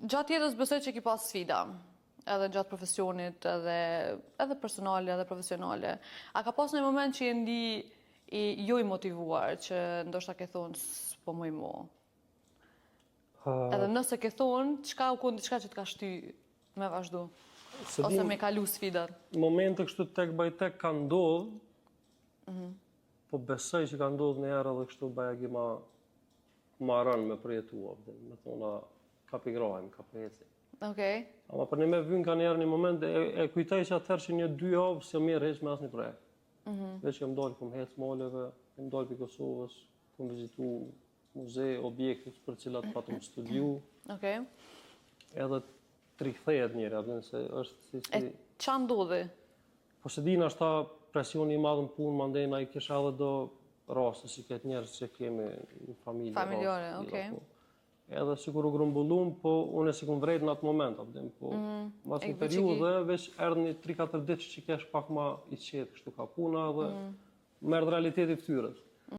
Gjatë jetës besoj që ki pas sfida, edhe gjatë profesionit, edhe personale, edhe profesionale. A ka pas në moment që jo i motivuar, që ndoshta ke thonë, s'po më i mo? Edhe nëse ke thonë, qka u konë diçka që t'ka shty me vazhdu? Ose me kalu sfidat? Momente kështu tek baj tek ka ndodh, po besoj që ka ndodh një herë edhe kështu bajagi ma rënë me përjetua, me thona ka pigrojmë, ka përjeci. Okej. Ama për një me vynë ka njerë një moment, e kujtaj që atëherë që 1-2 javë se mirë heq me asë një projekt. Veç që më dalë, kom hec maleve, kom dalë për Kosovës, kom vizitu muze, objekte për cilat patëm studiu. Okej. Edhe trikthejet njëri, apëtën se është si... E qa ndodhi? Po se dina është ta presioni i madhën punë, mandena i kisha edhe do raste, si këtë njerës që kemi në familje. Familjare, okej. Edhe si kur u grumbullum, po unë e si kun vrejt në atë moment, apëtën, po mas një periudhe, veç erdhë një 3-4 ditë që kesh pak ma i qetë, kështu ka puna dhe merdë realiteti ftyrës.